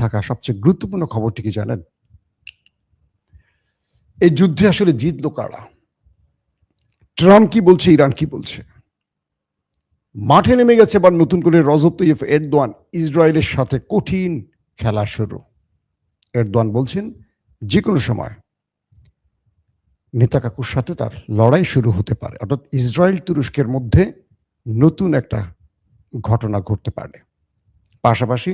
থাকা সবচেয়ে গুরুত্বপূর্ণ খবরটি কি জানেন? এই যুদ্ধে আসলে জিতলো কারা? ট্রাম্প কি বলছে, ইরান কি বলছে? মাঠে নেমে গেছে এবার নতুন করে রজব তৈয়ব এরদোয়ান, ইসরায়েলের সাথে কঠিন খেলা শুরু। এরদোয়ান বলছেন, যেকোনো সময় নেতাকাকুর সাথে তার লড়াই শুরু হতে পারে। অর্থাৎ ইসরায়েল তুরস্কের মধ্যে নতুন একটা ঘটনা ঘটতে পারে। পাশাপাশি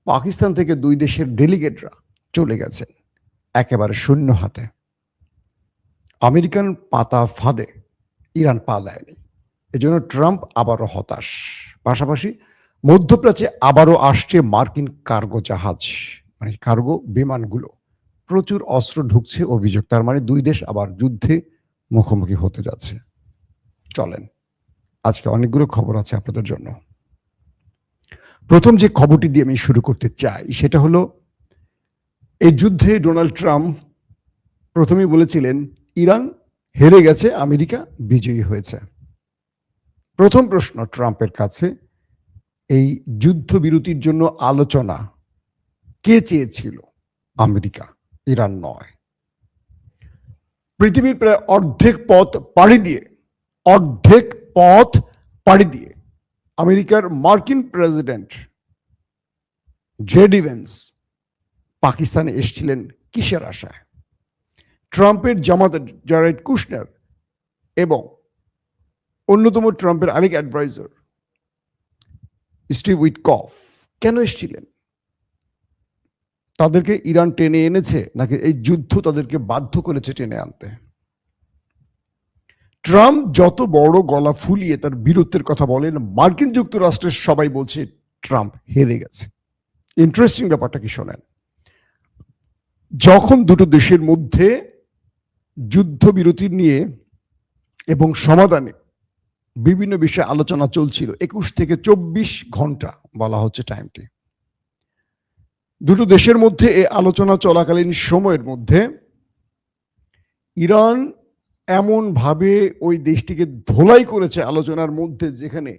পাকিস্তান থেকে ২ দেশের ডেলিগেটরা চলে গেছেন একেবারে শূন্য হাতে। আমেরিকান পাতা ফাঁদে ইরান পা দেয়নি। এজন্য ট্রাম্প আবারও হতাশ। পাশাপাশি মধ্যপ্রাচ্যে আবারও আসছে মার্কিন কার্গো জাহাজ, মানে কার্গো বিমানগুলো। প্রচুর অস্ত্র ঢুকছে অভিযোগ। তার মানে ২ দেশ আবার যুদ্ধে মুখোমুখি হতে যাচ্ছে। চলেন, আজকে অনেকগুলো খবর আছে আপনাদের জন্য। প্রথম যে খবরটি দিয়ে আমি শুরু করতে চাই সেটা হলো, এই যুদ্ধে ডোনাল্ড ট্রাম্প প্রথমেই বলেছিলেন ইরান হেরে গেছে, আমেরিকা বিজয়ী হয়েছে। প্রথম প্রশ্ন ট্রাম্পের কাছে, এই যুদ্ধবিরতির জন্য আলোচনা কে চেয়েছিল? আমেরিকা, ইরান নয়। পৃথিবীর প্রায় অর্ধেক পথ পাড়ি দিয়ে আমেরিকার মার্কিন প্রেসিডেন্ট জে ডি ভেন্স পাকিস্তানে এসেছিলেন কিসের আশায়? ট্রাম্পের জামাতা জারেড কুশনার এবং অন্যতম ট্রাম্পের আরেক অ্যাডভাইজার স্টিভ উইটকফ কেন এসেছিলেন? তাদেরকে ইরান টেনে এনেছে, নাকি এই যুদ্ধ তাদেরকে বাধ্য করেছে টেনে আনতে? ট্রাম্প যত বড় গলা ফুলিয়ে তার বীরত্বের কথা বলেন, মার্কিন যুক্তরাষ্ট্রের সবাই বলছে ট্রাম্প হেরে গেছে। ইন্টারেস্টিং ব্যাপারটা কি শোনেন, যখন দুটো দেশের মধ্যে যুদ্ধবিরতি নিয়ে এবং সমাধানে বিভিন্ন বিষয়ে আলোচনা চলছিল, ২১ থেকে ২৪ ঘন্টা বলা হচ্ছে টাইমটি। দুটো দেশের মধ্যে এই আলোচনা চলাকালীন সময়ের মধ্যে ইরান এমন ভাবে ওই দেশটিকে ধোলাই করেছে আলোচনার মধ্যে, যেখানে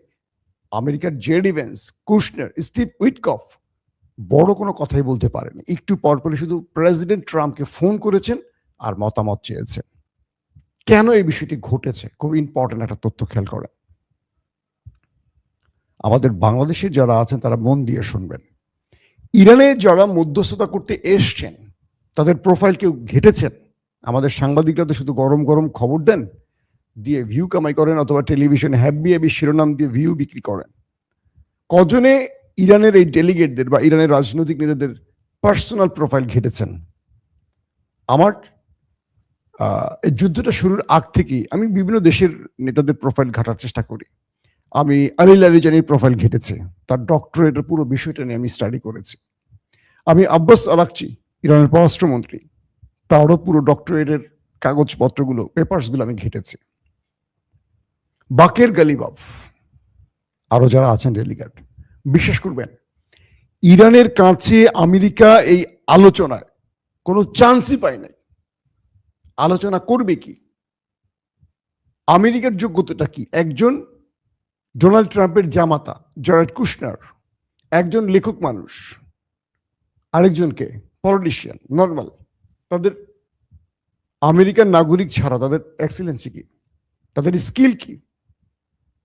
আমেরিকার J D Vance, Kushner, Steve Witkoff বড় কোনো কথাই বলতে পারেনি। একটু পরপরই শুধু প্রেসিডেন্ট ট্রাম্পকে ফোন করেছেন আর মতামত চেয়েছেন। কেন এই বিষয়টি ঘটেছে? খুব ইম্পর্টেন্ট একটা তথ্য খেয়াল করেন। আমাদের বাংলাদেশে যারা আছেন তারা মন দিয়ে শুনবেন। ইরানে যারা মধ্যস্থতা করতে এসছেন তাদের প্রোফাইল কেউ ঘেটেছেন? আমাদের সাংবাদিকরা তো শুধু গরম গরম খবর দেন, দিয়ে ভিউ কামাই করেন, অথবা টেলিভিশনে হ্যাবি হ্যাবি শিরোনাম দিয়ে ভিউ বিক্রি করেন। কজনে ইরানের এই ডেলিগেটদের বা ইরানের রাজনৈতিক নেতাদের পার্সোনাল প্রোফাইল ঘেটেছেন? আমার এই যুদ্ধটা শুরুর আগ থেকেই আমি বিভিন্ন দেশের নেতাদের প্রোফাইল ঘাটার চেষ্টা করি। আমি আলী লারিজানির প্রোফাইল ঘেটেছি, তার ডক্টরেটের পুরো বিষয়টা নিয়ে আমি স্টাডি করেছি। আমি আব্বাস আরাকচি, ইরানের পররাষ্ট্রমন্ত্রী, তারও পুরো ডক্টরেটের কাগজপত্রগুলো, পেপারসগুলো আমি ঘেটেছি। বাকের গালিবাফ, আরো যারা আছেন ডেলিগেট, বিশ্বাস করবেন ইরানের কাছে আমেরিকা এই আলোচনায় কোনো চান্সই পায় নাই। আলোচনা করবে কি? আমেরিকার যোগ্যতাটা কি? একজন ডোনাল্ড ট্রাম্পের জামাতা জারেড কুশনার, একজন লেখক মানুষ, আরেকজনকে পলিটিশিয়ান নর্মাল। তাদের আমেরিকান নাগরিক ছাড়া তাদের এক্সেলেন্সি কি? তাদের স্কিল কি?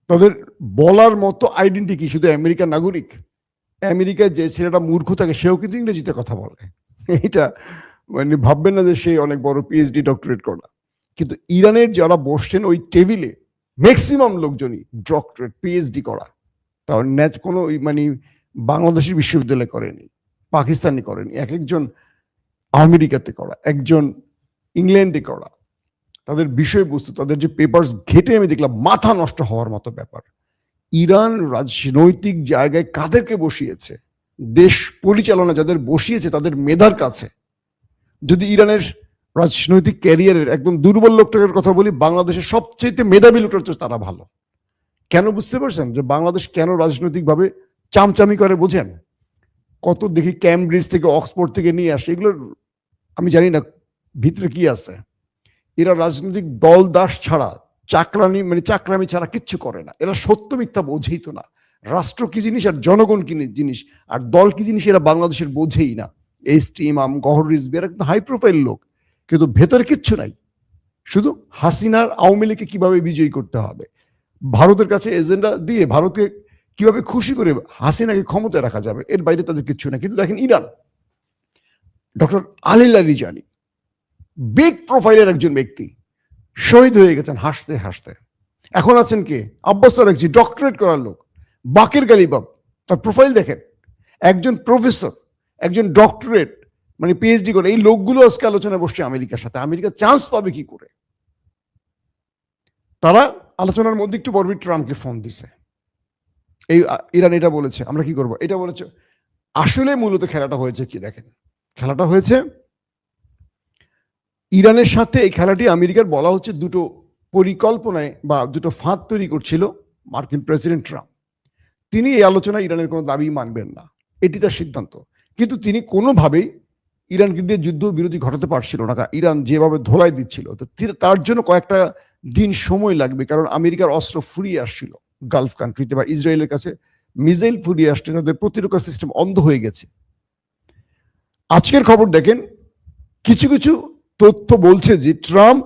তাদের বলার মতো আইডেন্টি কি? শুধু আমেরিকান নাগরিক? আমেরিকায় যে ছেলেটা মূর্খ থাকে সেও কিন্তু ইংরেজিতে কথা বলে। এটা মানে ভাববেন না যে সে অনেক বড় পিএইচডি ডক্টরেট করা। কিন্তু ইরানের যারা বসছেন ওই টেবিলে ম্যাক্সিমাম লোকজনই ডক্টরেট পিএইচডি করা। তার কোনো মানে বাংলাদেশের বিশ্ববিদ্যালয়ে করেনি, পাকিস্তানি করেনি, এক একজন আমেরিকাতে করা, একজন ইংল্যান্ডে করা। তাদের বিষয়বস্তু, তাদের যে পেপারস ঘেটে আমি দেখলাম মাথা নষ্ট হওয়ার মতো ব্যাপার। ইরান রাজনৈতিক জায়গায় কাদেরকে বসিয়েছে, দেশ পরিচালনা যাদের বসিয়েছে তাদের মেধার কাছে। যদি ইরানের রাজনৈতিক ক্যারিয়ারের একদম দুর্বল লোকটার কথা বলি, বাংলাদেশের সবচেয়ে মেধাবী লোকটা হচ্ছে তারা ভালো। কেন বুঝতে পারছেন যে বাংলাদেশ কেন রাজনৈতিকভাবে চামচামি করে? বোঝেন? কত দেখি ক্যামব্রিজ থেকে অক্সফোর্ড থেকে নিয়ে আসে, এগুলোর আমি জানি না ভিতরে কি আছে। এরা রাজনৈতিক দল দাস ছাড়া চাকরামি ছাড়া কিচ্ছু করে না। এরা সত্য মিথ্যা বোঝেই তো না। রাষ্ট্র কি জিনিস আর জনগণ কি জিনিস আর দল কি জিনিস এরা বাংলাদেশের বোঝেই না। এইচটি ইমাম, গহর রিজভী এরা কিন্তু হাই প্রোফাইল লোক, কিন্তু ভেতরে কিচ্ছু নাই। শুধু হাসিনার আওয়ামী লীগকে কিভাবে বিজয়ী করতে হবে, ভারতের কাছে এজেন্ডা দিয়ে ভারতকে কিভাবে খুশি করে হাসিনাকে ক্ষমতায় রাখা যাবে, এর বাইরে তাদের কিচ্ছু না। কিন্তু দেখেন Iran, doctor Ali Larijani big প্রোফাইলের একজন ব্যক্তি শহীদ হয়ে গেছেন হাসতে হাসতে। এখন আছেন কে? আব্বাস আরাকচি, ডক্টরেট করার লোক। বাকের গালিবাব, তার প্রোফাইল দেখেন, একজন প্রফেসর, একজন ডক্টরেট মানে পিএইচডি করে। এই লোকগুলো আজকে আলোচনায় বসছে আমেরিকার সাথে। আমেরিকা চান্স পাবে কি করে? তারা আলোচনার মধ্যে একটু পরবর্তী ট্রাম্পকে ফোন দিছে, এই ইরান এটা বলেছে আমরা কি করব, এটা বলেছে। আসলে মূলত খেলাটা হয়েছে কি দেখেন, খেলাটা হয়েছে ইরানের সাথে। এই খেলাটি আমেরিকার বলা হচ্ছে দুটো পরিকল্পনায় বা দুটো ফাঁদ তৈরি করছিল মার্কিন প্রেসিডেন্ট ট্রাম্প। তিনি এই আলোচনায় ইরানের কোনো দাবি মানবেন না, এটি তার সিদ্ধান্ত। কিন্তু তিনি কোনোভাবেই ইরানকে দিয়ে যুদ্ধ বিরতি ঘটাতে পারছিল না। ইরান যেভাবে ধোলাই দিচ্ছিল, তো তার জন্য কয়েকটা দিন সময় লাগবে, কারণ আমেরিকার অস্ত্র ফুরিয়ে আসছিল গালফ কান্ট্রিতে, বা ইসরায়েলের কাছে মিসাইল ফুরিয়ে আসছে, তাদের প্রতিরক্ষা সিস্টেম অন্ধ হয়ে গেছে। আজকের খবর দেখেন, কিছু কিছু তথ্য বলছে যে ট্রাম্প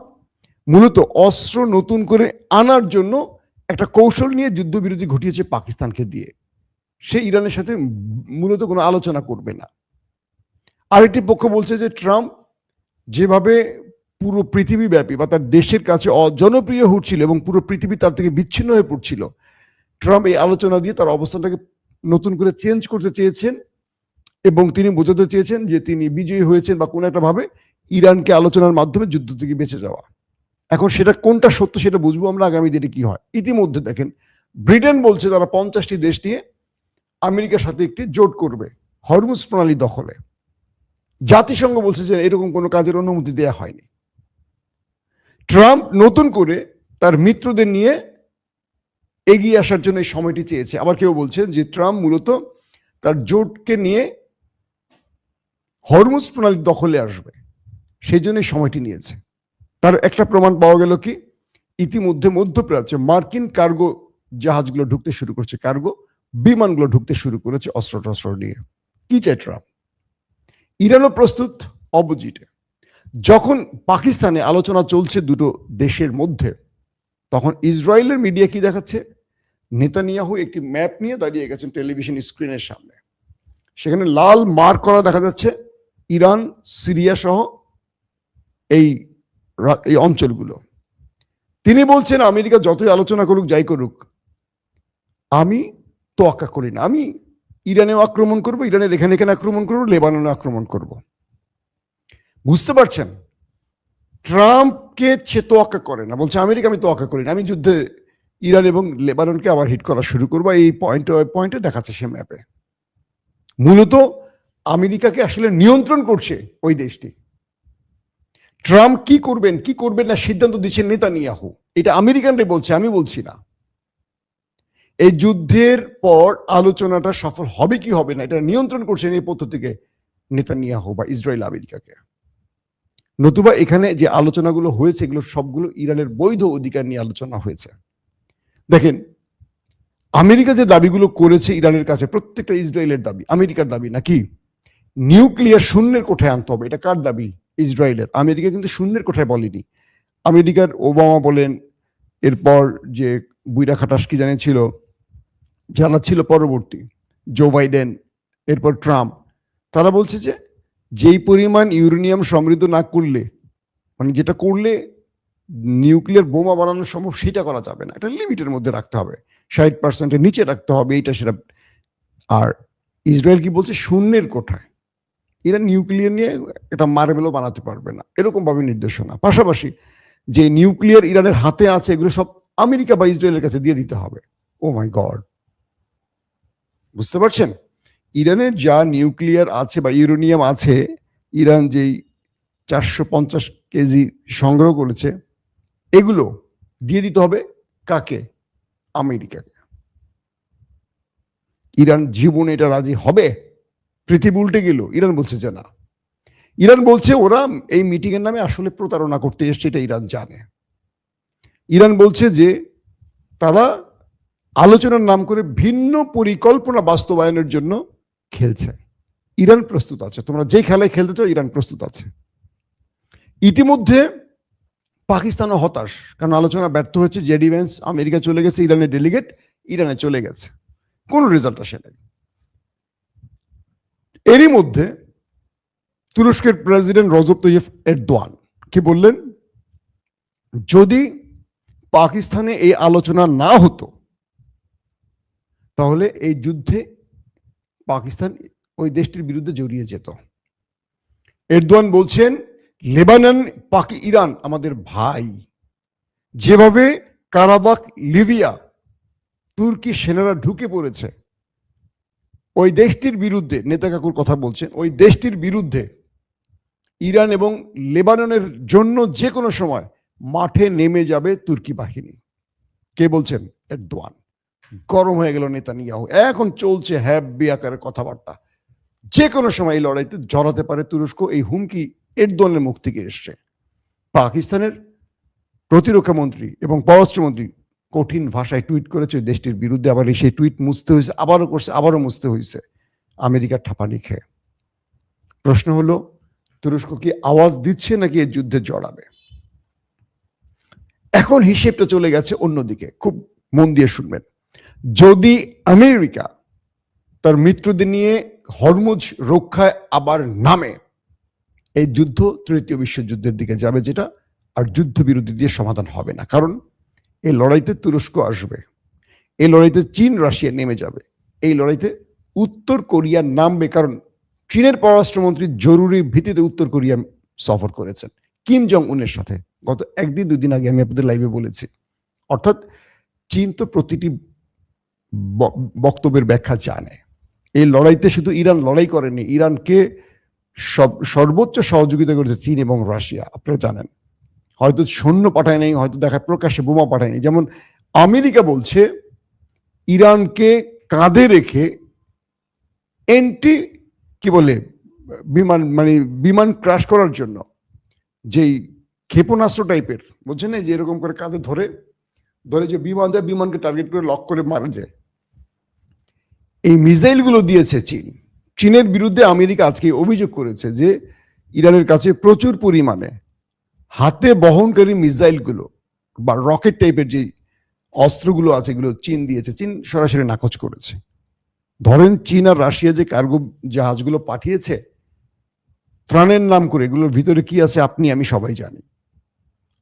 মূলত অস্ত্র নতুন করে আনার জন্য একটা কৌশল নিয়ে যুদ্ধবিরতি ঘটিয়েছে পাকিস্তানকে দিয়ে। সে ইরানের সাথে মূলত কোনো আলোচনা করবে না। আরেকটি পক্ষ বলছে যে ট্রাম্প যেভাবে পুরো পৃথিবীব্যাপী বা তার দেশের কাছে অজনপ্রিয় হচ্ছিল এবং পুরো পৃথিবী তার থেকে বিচ্ছিন্ন হয়ে পড়ছিল, ট্রাম্প এই আলোচনা দিয়ে তার অবস্থানটাকে নতুন করে চেঞ্জ করতে চেয়েছেন এবং তিনি বোঝাতে চেয়েছেন যে তিনি বিজয়ী হয়েছেন বা কোনো একটা ভাবে ইরানকে আলোচনার মাধ্যমে যুদ্ধ থেকে বেঁচে যাওয়া। এখন সেটা কোনটা সত্য সেটা বুঝবো আমরা আগামী দিনে কি হয়। ইতিমধ্যে দেখেন ব্রিটেন বলছে তারা 50টি দেশ নিয়ে আমেরিকার সাথে একটি জোট করবে হরমুজ প্রণালী দখলে। জাতিসংঘ বলছে যে এরকম কোনো কাজের অনুমতি দেয়া হয়নি। ট্রাম্প নতুন করে তার মিত্রদের নিয়ে এগিয়ে আসার জন্য এই সময়টি চেয়েছে। আবার কেউ বলছে যে ট্রাম্প মূলত তার জোটকে নিয়ে হরমুজ প্রণালী দখলে আসবে, সেই জন্য এই সময়টি নিয়েছে। তার একটা প্রমাণ পাওয়া গেল কি, ইতিমধ্যে মধ্যপ্রাচ্যে মার্কিন কার্গো জাহাজগুলো ঢুকতে শুরু করেছে, কার্গো বিমানগুলো ঢুকতে শুরু করেছে অস্ত্র টস্ত্র নিয়ে। কি চাই ট্রাম্প? ইরানও প্রস্তুত অপোজিটে। যখন পাকিস্তানে আলোচনা চলছে দুটো দেশের মধ্যে, তখন ইসরায়েলের মিডিয়া কি দেখাচ্ছে, নেতানিয়াহু একটি ম্যাপ নিয়ে দাঁড়িয়ে গেছেন টেলিভিশন স্ক্রিনের সামনে। সেখানে লাল মার্ক করা দেখা যাচ্ছে ইরান, সিরিয়া সহ এই অঞ্চলগুলো। তিনি বলছেন আমেরিকা যতই আলোচনা করুক, যাই করুক, আমি তোয়াক্কা করি না। আমি ইরানেও আক্রমণ করব, ইরানের এখানে এখানে আক্রমণ করবো, লেবাননে আক্রমণ করব। বুঝতে পারছেন? ট্রাম্পকে সে তোয়াক্কা করে না, বলছে আমেরিকা আমি তোয়াক্কা করি না, আমি যুদ্ধে ইরান এবং লেবাননকে আবার হিট করা শুরু করবো। এই পয়েন্টে দেখাচ্ছে সে ম্যাপে। মূলত আমেরিকাকে আসলে নিয়ন্ত্রণ করছে ওই দেশটি। ট্রাম্প কি করবেন কি করবেন না সিদ্ধান্ত দিচ্ছেন নেতানিয়াহু। এটা আমেরিকানরাই বলছে, আমি বলছি না। এই যুদ্ধের পর আলোচনাটা সফল হবে কি হবে না, এটা নিয়ন্ত্রণ করছেন এই পদ্ধতিকে নেতানিয়াহু বা ইসরায়েল আমেরিকাকে। নতুবা এখানে যে আলোচনাগুলো হয়েছে এগুলো সবগুলো ইরানের বৈধ অধিকার নিয়ে আলোচনা হয়েছে। দেখেন আমেরিকা যে দাবিগুলো করেছে ইরানের কাছে, প্রত্যেকটা ইসরায়েলের দাবি, আমেরিকার দাবি নাকি নিউক্লিয়ার শূন্যের কোঠায় আনতে হবে। এটা কার দাবি? ইসরায়েলের। আমেরিকা কিন্তু শূন্যের কোঠায় বলেনি। আমেরিকার ওবামা বলেন, এরপর যে বুইরা খাটাস কি জানিয়েছিল, যারা ছিল পরবর্তী জো বাইডেন, এরপর ট্রাম্প, তারা বলছে যে যেই পরিমাণ ইউরেনিয়াম সমৃদ্ধ না করলে, মানে যেটা করলে নিউক্লিয়ার বোমা বানানো সম্ভব, সেটা করা যাবে না। এটা লিমিটের মধ্যে রাখতে হবে, 60%-এর নিচে রাখতে হবে, এইটা সেটা। আর ইসরায়েল কি বলছে? শূন্যের কোঠায়। এরা নিউক্লিয়ার নিয়ে এটা মার্বেলও বানাতে পারবে না, এরকম ভাবে নির্দেশনা। পাশাপাশি যে নিউক্লিয়ার ইরানের হাতে আছে এগুলো সব আমেরিকা বা ইসরায়েলের কাছে দিয়ে দিতে হবে। ও মাই গড, বুঝতে পারছেন? ইরানের যা নিউক্লিয়ার আছে বা ইউরেনিয়াম আছে, ইরান যেই 450 কেজি সংগ্রহ করেছে, এগুলো দিয়ে দিতে হবে কাকে? আমেরিকাকে। ইরান জীবনে এটা রাজি হবে? পৃথিবী উল্টে গেল, ইরান বলছে যে না। ইরান বলছে ওরা এই মিটিং এর নামে আসলে প্রতারণা করতে এসছে, এটা ইরান জানে। ইরান বলছে যে তারা আলোচনার নাম করে ভিন্ন পরিকল্পনা বাস্তবায়নের জন্য খেলছে। ইরান প্রস্তুত আছে, তোমরা যে খেলায় খেলতে চাও ইরান প্রস্তুত আছে। ইতিমধ্যে পাকিস্তানও হতাশ, কারণ আলোচনা ব্যর্থ হয়েছে। জেডি ভ্যান্স আমেরিকা চলে গেছে, ইরানের ডেলিগেট ইরানে চলে গেছে, কোনো রেজাল্ট আসে নাই। এরই মধ্যে তুরস্কের প্রেসিডেন্ট রজব তৈয়ব এরদোয়ান কি বললেন, যদি পাকিস্তানে এই আলোচনা না হতো তাহলে এই যুদ্ধে পাকিস্তান ওই দেশটির বিরুদ্ধে জড়িয়ে যেত। এরদোয়ান বলছেন, লেবানন ইরান আমাদের ভাই। যেভাবে কারাবাখ লিবিয়া তুর্কি সেনারা ঢুকে পড়েছে, ওই দেশটির বিরুদ্ধে, নেতাকাকুর কথা বলছেন, ওই দেশটির বিরুদ্ধে ইরান এবং লেবাননের জন্য যে কোনো সময় মাঠে নেমে যাবে তুর্কি বাহিনী। কে বলছেন? এরদোয়ান। গরম হয়ে গেল নেতানিয়াহু। এখন চলছে হ্যাব্বি আকারের কথাবার্তা, যে কোনো সময় এই লড়াইতে জড়াতে পারে তুরস্ক। এই হুমকি এরদোয়ানের মুখ থেকে এসছে। পাকিস্তানের প্রতিরক্ষা মন্ত্রী এবং পররাষ্ট্রমন্ত্রী কঠিন ভাষায় টুইট করেছে দেশটির বিরুদ্ধে, আবার সেই টুইট মুছতে হয়েছে, আবারও করছে, আবারও মুছতে হয়েছে আমেরিকার ঠাপানি খেয়ে। প্রশ্ন হলো, তুরস্ক কি আওয়াজ দিচ্ছে নাকি এই যুদ্ধে জড়াবে? এখন হিসেবটা চলে গেছে অন্যদিকে, খুব মন দিয়ে শুনবেন। যদি আমেরিকা তার মিত্রদের নিয়ে হরমুজ রক্ষায় আবার নামে, এই যুদ্ধ তৃতীয় বিশ্বযুদ্ধের দিকে যাবে, যেটা আর যুদ্ধবিরতি দিয়ে সমাধান হবে না। কারণ এই লড়াইতে তুরস্ক আসবে, এই লড়াইতে চীন রাশিয়া নেমে যাবে, এই লড়াইতে উত্তর কোরিয়া নামবে। কারণ চীনের পররাষ্ট্রমন্ত্রী জরুরি ভিত্তিতে উত্তর কোরিয়া সফর করেছেন কিম জং উনের সাথে, গত একদিন দুদিন আগে আমি আপনাদের লাইভে বলেছি। অর্থাৎ চীন তো প্রতিটি বক্তব্যের ব্যাখ্যা জানে। এই লড়াইতে শুধু ইরান লড়াই করেনি, ইরানকে সর্বোচ্চ সহযোগিতা করেছে চীন এবং রাশিয়া। আপনারা জানেন, হয়তো সৈন্য পাঠায় নাই, হয়তো দেখায় প্রকাশ্যে বোমা পাঠায়নি। যেমন আমেরিকা বলছে ইরানকে কাঁধে রেখে এন্টি কি বলে বিমান ক্রাশ করার জন্য যেই ক্ষেপণাস্ত্র টাইপের, বলছেন না, যে এরকম করে কাঁধে ধরে ধরে যে বিমান যায়, বিমানকে টার্গেট করে লক করে মারা যায়, এই মিসাইলগুলো দিয়েছে চীন। চীনের বিরুদ্ধে আমেরিকা আজকে অভিযোগ করেছে যে ইরানের কাছে প্রচুর পরিমাণে হাতে বহনকারী মিসাইলগুলো বা রকেট টাইপের যে অস্ত্রগুলো আছে, এগুলো চীন দিয়েছে। চীন সরাসরি নাকচ করেছে। ধরেন চীন আর রাশিয়া যে কার্গো জাহাজগুলো পাঠিয়েছে ত্রাণের নাম করে, এগুলোর ভিতরে কি আছে আপনি আমি সবাই জানি,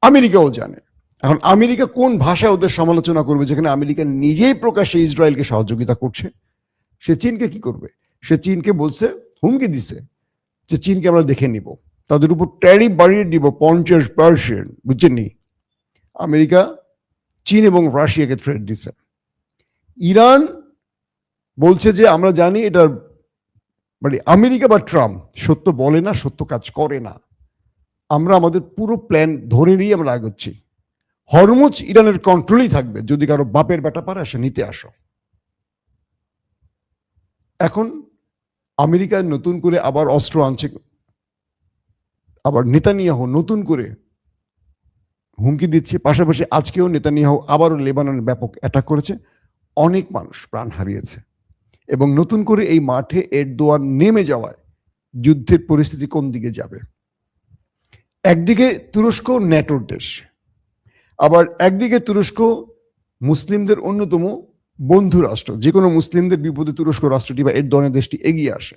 আমেরিকাও জানে। এখন আমেরিকা কোন ভাষায় ওদের সমালোচনা করবে, যেখানে আমেরিকা নিজেই প্রকাশ্যে ইসরায়েলকে সহযোগিতা করছে? সে চীনকে কি করবে? সে চীনকে বলছে, হুমকি দিছে যে চীনকে আমরা দেখে নিব, তাদের উপর ট্যারিফ বাড়িয়ে দিব 50%, বুঝছেননি? আমেরিকা চীন এবং রাশিয়াকে থ্রেট দিছে। ইরান বলছে যে আমরা জানি এটা আমেরিকা বা ট্রাম্প সত্য বলে না, সত্য কাজ করে না, আমরা আমাদের পুরো প্ল্যান ধরে নিয়ে আমরা আগাচ্ছি। হরমুজ ইরানের কন্ট্রোলেই থাকবে, যদি কারো বাপের বেটা পারে আসে নিতে আসো। এখন আমেরিকা নতুন করে আবার অস্ত্র আনছে, আবার নেতানিয়াহু নতুন করে হুমকি দিচ্ছে। পাশাপাশি আজকেও নেতানিয়াহু আবারও লেবাননে ব্যাপক অ্যাটাক করেছে, অনেক মানুষ প্রাণ হারিয়েছে। এবং নতুন করে এই মাঠে এরদোয়ান নেমে যাওয়ায় যুদ্ধের পরিস্থিতি কোন দিকে যাবে? একদিকে তুরস্ক ন্যাটোর দেশ, আবার একদিকে তুরস্ক মুসলিমদের অন্যতম বন্ধু রাষ্ট্র। যে কোনো মুসলিমদের বিপদে তুরস্ক রাষ্ট্রটি বা এরদোয়ানের দেশটি এগিয়ে আসে।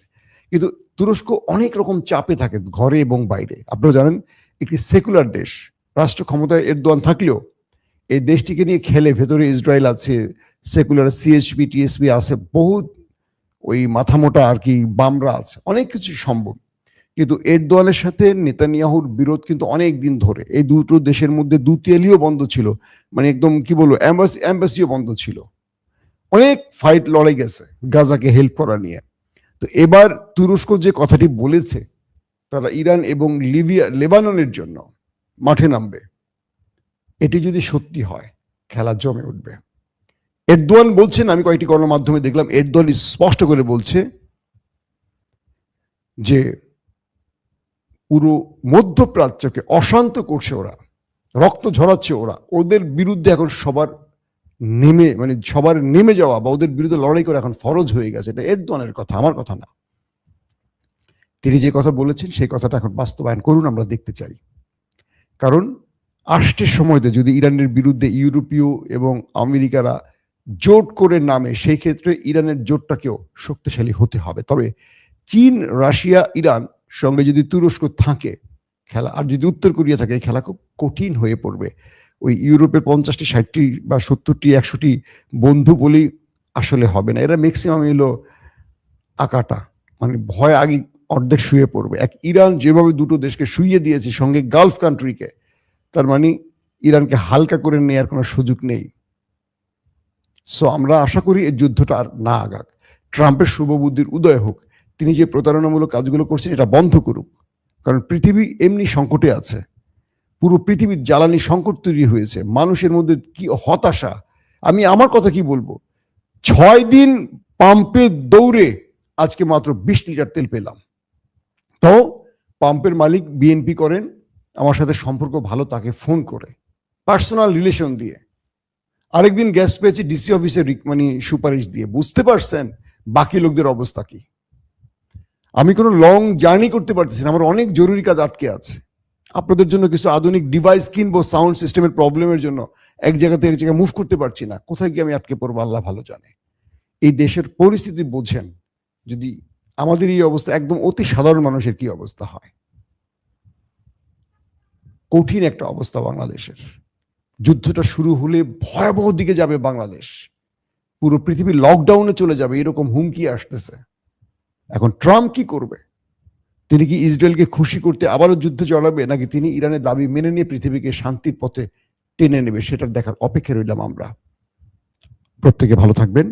কিন্তু তুরস্ক অনেক রকম চাপে থাকে ঘরে এবং বাইরে। আপনারা জানেন, একটি সেকুলার দেশ, রাষ্ট্র ক্ষমতায় এরদোয়ান থাকলেও এই দেশটিকে নিয়ে খেলে। ভেতরে ইসরায়েল আছে, সেকুলার সিএসপি টিএসপি আছে, বহুত ওই মাথামোটা আর কি বামরা আছে, অনেক কিছু সম্ভব। কিন্তু এরদোয়ানের সাথে নেতানিয়াহুর বিরোধ কিন্তু অনেক দিন ধরে। এই দুটো দেশের মধ্যে দুতেলিও বন্ধ ছিল, একদম কি বলবো, এম্বাসিও বন্ধ ছিল। অনেক ফাইট লড়াই গেছে গাজাকে হেল্প করা নিয়ে। তো এবার তুরস্ক যে কথাটি বলেছে, তারা ইরান এবং লেবাননের জন্য মাঠে নামবে, এটি যদি সত্যি হয় খেলা জমে উঠবে। এরদোয়ান বলছেন, আমি কয়েকটি গণমাধ্যমে দেখলাম, এরদোয়ান স্পষ্ট করে বলছে যে পুরো মধ্যপ্রাচ্যকে অশান্ত করছে ওরা, রক্ত ঝরাচ্ছে ওরা, ওদের বিরুদ্ধে এখন সবার মানে সবার নেমে যাওয়া বা ওদের বিরুদ্ধে লড়াই করে এখন ফরজ হয়ে গেছে। এটা এরদোয়ানের কথা, আমার কথা না। তিনি যে কথা বলেছেন সেই কথাটা এখন বাস্তবায়ন করুন, আমরা দেখতে চাই। কারণ আসছে সময়তে যদি ইরানের বিরুদ্ধে ইউরোপীয় এবং আমেরিকারা জোট করে নামে, সেই ক্ষেত্রে ইরানের জোটটাকেও শক্তিশালী হতে হবে। তবে চীন, রাশিয়া, ইরান সঙ্গে যদি তুরস্ক থাকে খেলা, আর যদি উত্তর কোরিয়া থাকে, এই খেলা খুব কঠিন হয়ে পড়বে। ওই ইউরোপের 50টি, 60টি বা 70টি, 100টি বন্ধু বলেই আসলে হবে না। এরা ম্যাক্সিমাম এলো আকাটা, মানে ভয় আগে অর্ধেক শুয়ে পড়বে। এক ইরান যেভাবে দুটো দেশকে শুইয়ে দিয়েছে, সঙ্গে গালফ কান্ট্রিকে, তার মানে ইরানকে হালকা করে নেওয়ার কোনো সুযোগ নেই। সো আমরা আশা করি এই যুদ্ধটা আর না আগাক, ট্রাম্পের শুভবুদ্ধির উদয় হোক, তিনি যে প্রতারণামূলক কাজগুলো করছেন এটা বন্ধ করুক। কারণ পৃথিবী এমনি সংকটে আছে, পুরো পৃথিবীর জ্বালানি সংকট তৈরি হয়েছে, মানুষের মধ্যে কি হতাশা। আমি আমার কথা কি বলবো, 6 দিন পাম্পে দৌড়ে আজকে মাত্র 20 লিটার তেল পেলাম। তো পাম্পের মালিক বিএনপি করেন, আমার সাথে সম্পর্ক ভালো, তাকে ফোন করে পার্সোনাল রিলেশন দিয়ে। আরেকদিন গ্যাস পেয়েছি ডিসি অফিসের মানে সুপারিশ দিয়ে। বুঝতে পারছেন বাকি লোকদের অবস্থা কি? আমি কোনো লং জার্নি করতে পারতেছি না, আমার অনেক জরুরি কাজ আটকে আছে। আপনাদের জন্য কিছু আধুনিক ডিভাইস কিনবো, সাউন্ড সিস্টেমের প্রবলেমের জন্য এক জায়গা থেকে এক জায়গায় মুভ করতে পারছি না। কোথায় গিয়ে আমি আটকে পড়বো আল্লাহ ভালো জানে। এই দেশের পরিস্থিতি বোঝেন, যদি আমাদের এই অবস্থা, একদম অতি সাধারণ মানুষের কি অবস্থা হয়। কঠিন একটা অবস্থা বাংলাদেশের। যুদ্ধটা শুরু হলে ভয়াবহ দিকে যাবে বাংলাদেশ, পুরো পৃথিবী লকডাউনে চলে যাবে, এরকম হুমকি আসতেছে। এখন ট্রাম্প কি করবে? তিনি কি ইসরায়েলকে খুশি করতে আবারও যুদ্ধে জড়াবে, নাকি তিনি ইরানের দাবি মেনে নিয়ে পৃথিবীকে শান্তির পথে টেনে নেবে? সেটার দেখার অপেক্ষা রইলাম আমরা। প্রত্যেকে ভালো থাকবেন।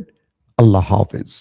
আল্লাহ হাফেজ।